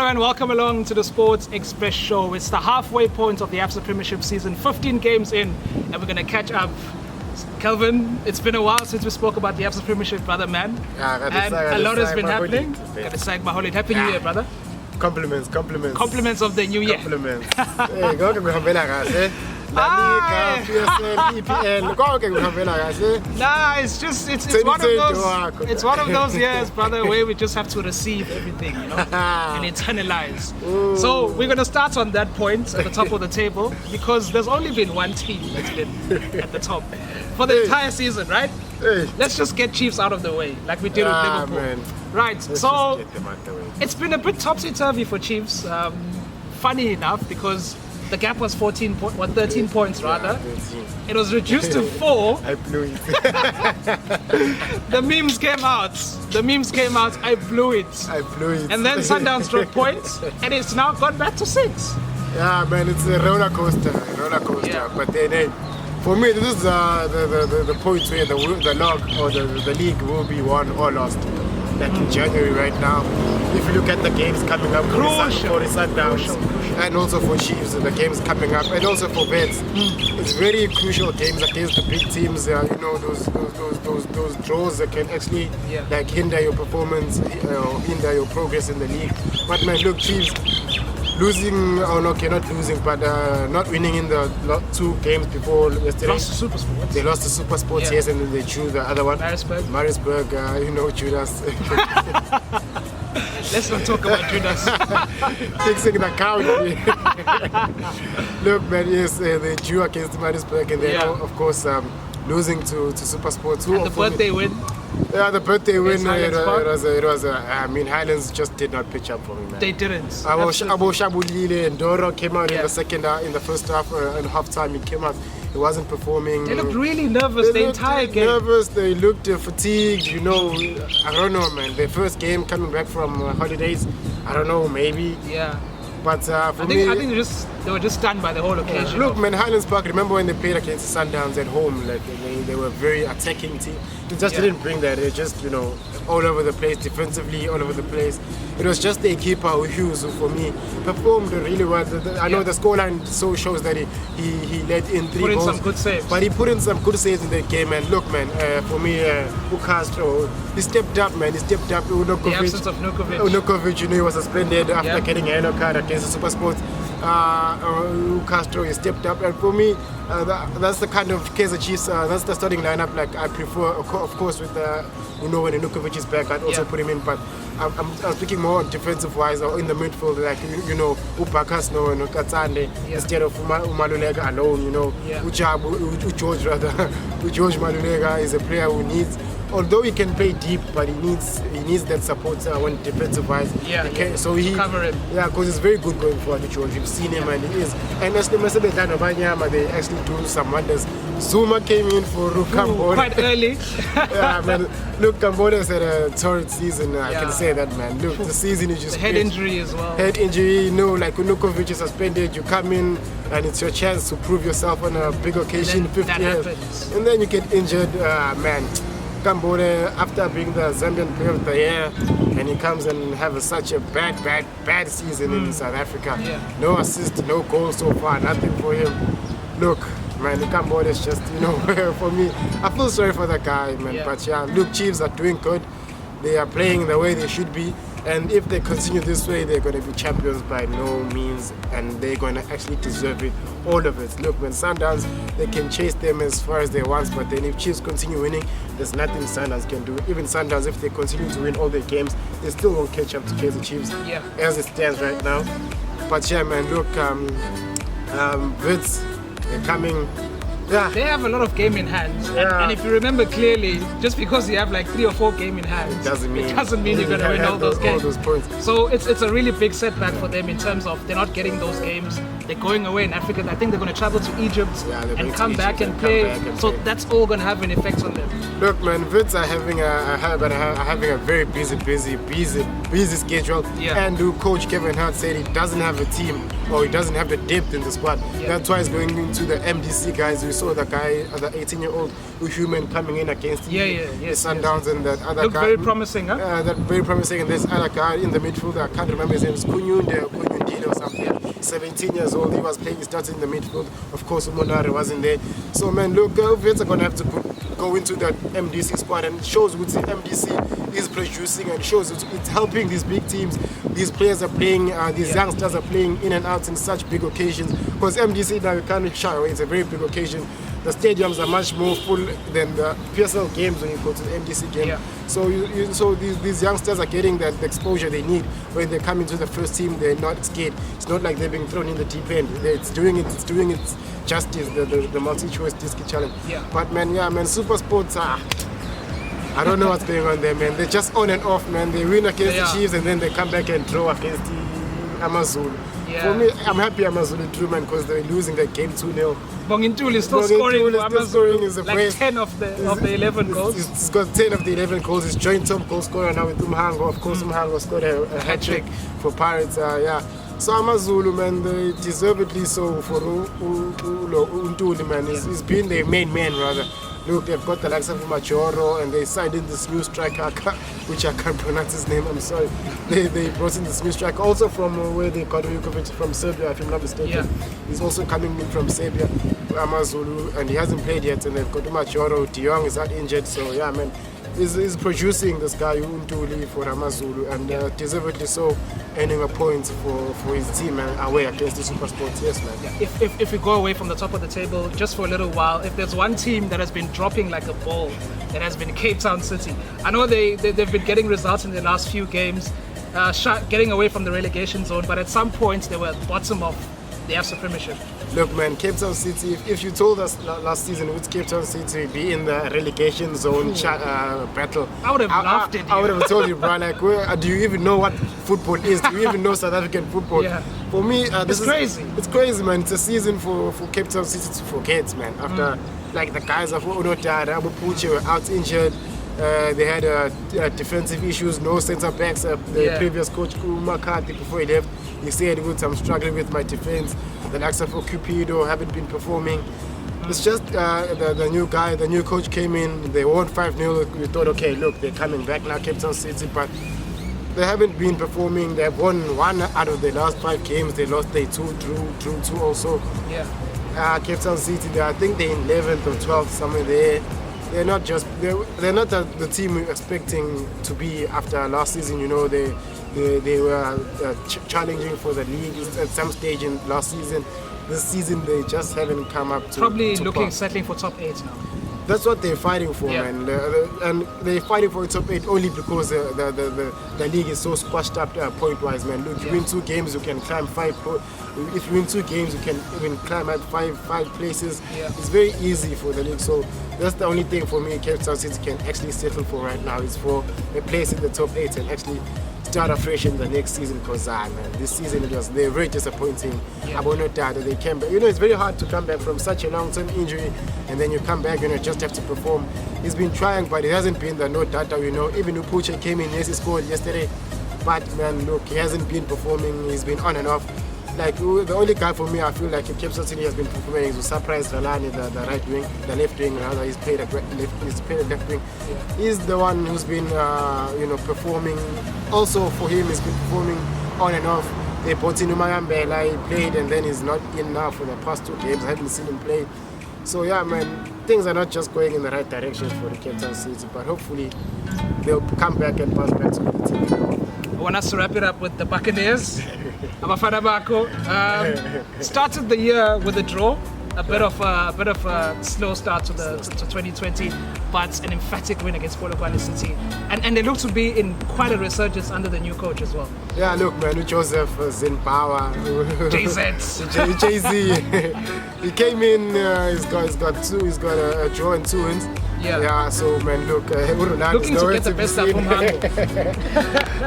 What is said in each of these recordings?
and welcome along to the Sports Express Show. It's the halfway point of the ABSA Premiership season, 15 games in, and we're going to catch up. Kelvin, it's been a while since we spoke about the ABSA Premiership, brother man. And a lot has been happening. Got to say, Maholit, Happy New Year, brother. Compliments. Compliments of the new year. Compliments. Hey, go ke kuhambela kahle. La Liga, PSL, EPL. Go ke kuhambela kahle. Nah, it's one of those years, brother, where we just have to receive everything, you know, and internalize. Ooh. So we're gonna start on that point at the top of the table because there's only been one team that's been at the top for the entire season, right? Hey. Let's just get Chiefs out of the way, like we did with Liverpool. Man. Right, Let's so just get them out the way. it's been a bit topsy-turvy for Chiefs. Funny enough, because the gap was 13 points rather. 13. It was reduced to 4. I blew it. The memes came out. I blew it. I blew it. And then Sundowns dropped points, and it's now gone back to 6. Yeah, man, it's a roller coaster. Yeah. But then, for me, this is the point where the log or the league will be won or lost. Like in January right now, if you look at the games coming up for the Sundowns and also for Chiefs, the games coming up, and also for Vets, it's very crucial games against the big teams. You know, those draws that can actually like hinder your performance or hinder your progress in the league. But man, look, Chiefs losing, not losing, but not winning in the 2 games before yesterday. Lost to Super Sports. They lost to Super Sports, yes, and then they drew the other one. Marisburg, Judas. Let's not talk about Judas. Fixing the county. Look, man, yes, they drew against Marisburg, and then, of course, losing to Super Sports. And the birthday win. Yeah, the birthday win. Highlands It was. I mean, Highlands just did not pitch up for me, man. They didn't. Abo Shabulile and Doro came out in the first half and half time. He came out. He wasn't performing. They looked really nervous the entire game. Nervous. They looked fatigued. You know, I don't know, man. Their first game coming back from holidays. I don't know, maybe. Yeah. But for I think they were just stunned by the whole occasion. Look, man, Highlands Park. Remember when they played against the Sundowns at home? Like they were a very attacking team. They just didn't bring that. They just, all over the place defensively, all over the place. It was just the keeper Hughes who, for me, performed really well. I know the scoreline shows that he let in 3 goals. Put in some good saves. But he put in some good saves in the game. And look, man, for me, Castro, he stepped up, man. He stepped up. The absence of Nukovic. Nukovic, he was suspended after getting a yellow card against the Super Sports. Castro, he stepped up, and for me, that's the kind of Kaizer Chiefs. That's the starting lineup. Like I prefer, of course, with when Nukovic is back, I'd also put him in. But I'm speaking more on defensive wise or in the midfield, like Upakasno and Katsande instead of Umalulega alone. George Malulega is a player who needs. Although he can play deep, but he needs that support when defensive wise. So he cover him. Yeah, because he's very good going forward. George, you've seen him, and he is. And as they actually do some wonders. Zuma came in for Cambodia quite early. Yeah, man. Look, Cambodia's had a torrid season. I can say that, man. Look, the season is just the head injury as well. Head injury, like Nukovic is suspended. You come in, and it's your chance to prove yourself on a big occasion. 50 years, and then you get injured, man. Cambodia, after being the Zambian player of the year, and he comes and have such a bad season in South Africa. No assist, no goal so far, nothing for him. Look, man, Cambodia is just, for me, I feel sorry for the guy, man. But look, Chiefs are doing good. They are playing the way they should be. And if they continue this way, they're going to be champions by no means, and they're going to actually deserve it, all of it. Look, when Sundowns, they can chase them as far as they want, but then if Chiefs continue winning, there's nothing Sundowns can do. Even Sundowns, if they continue to win all their games, they still won't catch up to Kaizer Chiefs as it stands right now. But yeah, man, look, Wits, they're coming. Yeah. They have a lot of game in hand, and if you remember clearly, just because you have like 3 or 4 game in hand, it doesn't mean you're going to win all those games. All those points. So it's a really big setback for them in terms of they're not getting those games. They're going away in Africa. I think they're going to travel to Egypt and come back and play. So that's all going to have an effect on them. Look, man, Wits are having a very busy schedule. And Coach Kevin Hart said he doesn't have a team or he doesn't have the depth in the squad. That's why he's going into the MDC guys who saw the guy, the 18-year-old human coming in against the Sundowns, and that other looked guy. very promising, huh? That very promising, and this other guy in the midfield, I can't remember his name, it's Kunyundile or something. 17 years old, he was playing, he started in the midfield. Of course, Umonare wasn't there. So, man, look, Vets are going to have to go into that MDC squad, and it shows what the MDC is producing, and shows it's helping these big teams. These players are playing, these youngsters are playing in and out in such big occasions. Because MDC now, you can't shy away, it's a very big occasion. The stadiums are much more full than the PSL games when you go to the MDC game. Yeah. So these youngsters are getting the exposure they need when they come into the first team. They're not scared. It's not like they're being thrown in the deep end. It's doing its justice. The multi-choice disc challenge. Yeah. But man, Super Sports I don't know what's going on there, man. They're just on and off, man. They win against the Chiefs and then they come back and draw against the Amazulu. Yeah. For me, I'm happy Amazulu drew, man, because they're losing that game 2-0. Bongintuli is still scoring for Amazulu, is like 10 of the 11 goals. He's got 10 of the 11 goals. He's joint top goal scorer now with Umhango. Of course, Umhango scored a hat-trick for Pirates. So Amazulu, man, they deservedly so for Untuli, man. He's been their main man, rather. Look, they've got the likes of Machoro, and they signed in this new striker, which I can't pronounce his name, I'm sorry. They brought in this new striker, also from where they got Vukovic, from Serbia, if I'm not mistaken. Yeah. He's also coming in from Serbia, Amazulu, and he hasn't played yet, and they've got Machoro. De Jong is not injured, so yeah, man. Is producing this guy Untuli for Amazulu, and deservedly so, earning a point for his team away against the Super Sports. Yes, man. Yeah. If we go away from the top of the table just for a little while, if there's one team that has been dropping like a ball, it has been Cape Town City. I know they've been getting results in the last few games, getting away from the relegation zone, but at some points they were at the bottom of the ABSA Premiership. Look, man, Cape Town City, if you told us last season would Cape Town City be in the relegation zone battle, I would have laughed at you. I would have told you, bro, like, do you even know what football is? Do you even know South African football? Yeah. For me, it's crazy. It's crazy, man. It's a season for Cape Town City to forget, man. After, like, the guys of Onotara, Abu Puche were out injured. They had defensive issues, no centre backs. The previous coach, Makati, before he left, he said, I'm struggling with my defense. The likes of Cupido haven't been performing. It's just the new guy, the new coach came in, they won 5-0. We thought, okay, look, they're coming back now, Cape Town City, but they haven't been performing. They've won 1 out of the last 5 games. They lost their 2, drew 2 also. Yeah. Cape Town City, I think they're in 11th or 12th, somewhere there. They're not the team we were expecting to be after last season. You know, they were challenging for the league at some stage in last season. This season they just haven't come up to probably looking settling for top 8 now. That's what they're fighting for, man. And they're fighting for top 8 only because the league is so squashed up point-wise, man. Look, you win 2 games, you can climb 5. If you win 2 games, you can even climb at 5 places. Yeah. It's very easy for the league. So that's the only thing for me Cape Town City can actually settle for right now, is for a place in the top 8 and actually start afresh in the next season. Because man, this season they're very disappointing. They came back. You know, it's very hard to come back from such a long-term injury, and then you come back, just have to perform. He's been trying, but it hasn't been the no data. Even Upuche came in, yes, he scored yesterday, but man, look, he hasn't been performing. He's been on and off. Like, the only guy for me I feel like Cape Town City has been performing is Surprise Ralani, the right wing, the left wing rather. He's played a left wing. He's the one who's been performing. Also for him, he's been performing on and off. They brought in Umayambela, he played, and then he's not in now for the past 2 games. I haven't seen him play. So yeah, man, things are not just going in the right direction for the Cape Town City, but hopefully they'll come back and pass back to the team. I want us to wrap it up with the Buccaneers. Abafana Bako started the year with a draw, a bit of a slow start to 2020, but an emphatic win against Polokwane City, and they look to be in quite a resurgence under the new coach as well. Yeah, look, man, Joseph Zinpower, JZ, he came in. He's got a draw and 2 wins. Yeah, so man, look, looking to get the best out of Umhango.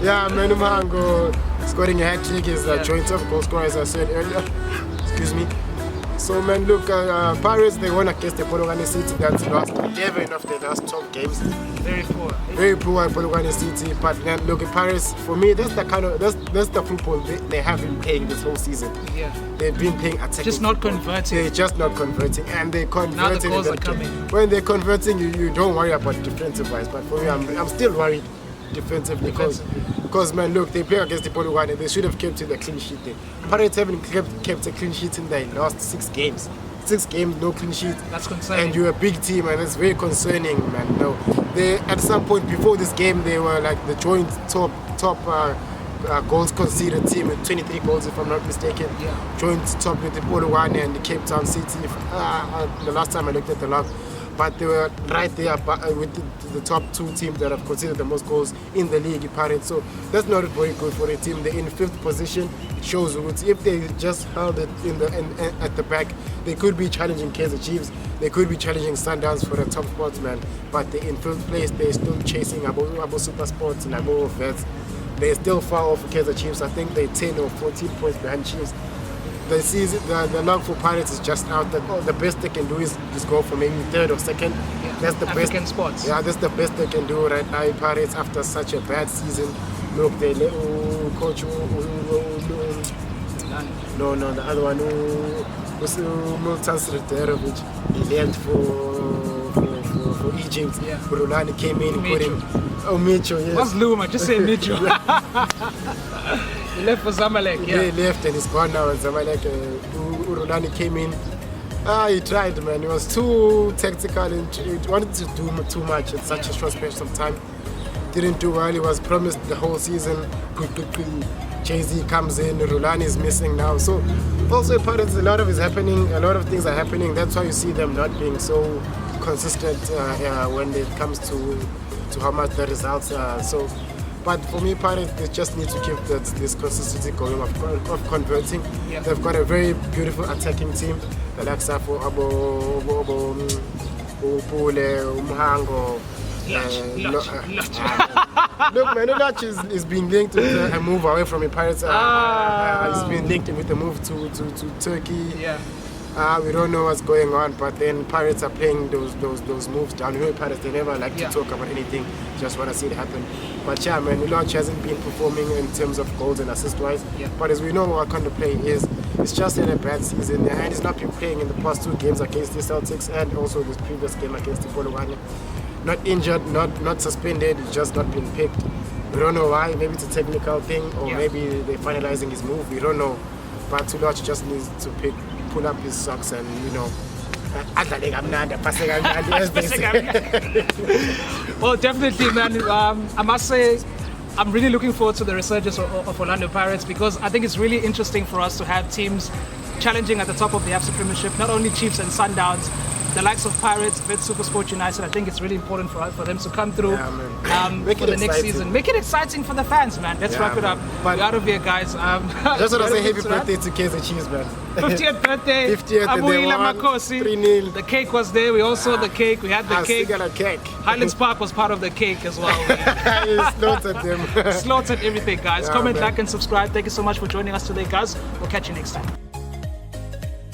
Yeah, man, Umhango scoring a hat-trick is a joint top goal scorer, as I said earlier. Excuse me. So man, look, Pirates, they won against the Polokwane City that's lost 11 of their last 12 games. Very poor. Very poor Polokwane City. But then look at Pirates. For me, that's the kind of that's the football they have been playing this whole season. Yeah. They've been playing attacking. Just not football. converting. They're just not converting, and they're converting. Now the goals are coming. When they're converting, you don't worry about defensive wise. But for me, I'm still worried defensively because man, look, they play against the Polokwane. They should have kept the clean sheet there. Pirates haven't kept a clean sheet in their last 6 games. 6 games, no clean sheet. That's concerning. And you're a big team, and it's very concerning, man. No, they at some point before this game, they were like the joint top goals conceded team with 23 goals, if I'm not mistaken. Yeah. Joint top with the Polokwane and the Cape Town City. The last time I looked at the log, but they were right there with the top 2 teams that have conceded the most goals in the league, Pirates. So that's not very good for a team. They're in 5th position. It shows if they just held it at the back, they could be challenging Kaizer Chiefs. They could be challenging Sundowns for the top spots, man. But they're in 5th place. They're still chasing Abo Super Sports and Abo Vets. They're still far off Kaizer Chiefs. I think they're 10 or 14 points behind Chiefs. The season, the log for Pirates is just out. The best they can do is just go for maybe 3rd or 2nd. Yeah. That's the African best. spots. Yeah, that's the best they can do right now. Pirates after such a bad season. Look, they coach. No, the other one Milton Srederovic. He left for Egypt. Yeah. Rulani came in. Mitchell. Yes. What's Luma? Just say Mitchell. He left for Zamalek. Yeah. He left and he's gone now. Zamalek. Rulani came in. He tried, man. He was too tactical and he wanted to do too much in such a short space of time. Didn't do well. He was promised the whole season. Jay-Z comes in, Rulani is missing now. So also Pirates, a lot of is happening, a lot of things are happening. That's why you see them not being so consistent when it comes to how much the results are. So, but for me, Pirates, they just need to keep this consistency going of converting. Yeah. They've got a very beautiful attacking team. The likes of Abo Upule, Umhango. Look, man, Lach is being linked with a move away from the Pirates. He's been linked with a move to Turkey. Yeah. We don't know what's going on, but then Pirates are playing those moves down. You know, Pirates, they never like to talk about anything, just want to see it happen. But yeah, man, Lach hasn't been performing in terms of goals and assist-wise. Yeah. But as we know what kind of play he is, it's just in a bad season, and he's not been playing in the past 2 games against the Celtics and also this previous game against the Polokwane. Not injured, not suspended, he's just not been picked. We don't know why. Maybe it's a technical thing, or maybe they're finalizing his move. We don't know. But Lach just needs to pull up his socks and, you know, well, definitely, man. I must say, I'm really looking forward to the resurgence of Orlando Pirates, because I think it's really interesting for us to have teams challenging at the top of the ABSA Premiership, not only Chiefs and Sundowns, the likes of Pirates, Vet Super Sport United. I think it's really important for them to come through for the next season. Make it exciting for the fans, man. Let's wrap it up. We're out of here, guys. Just want to say happy birthday to Kaizer Chiefs, man. 50th birthday. 50th, and they won 3-0. The cake was there. We all saw the cake. We had the cake. A cake. Highlands Park was part of the cake as well. He slaughtered them. Slaughtered everything, guys. Comment, like, and subscribe. Thank you so much for joining us today, guys. We'll catch you next time.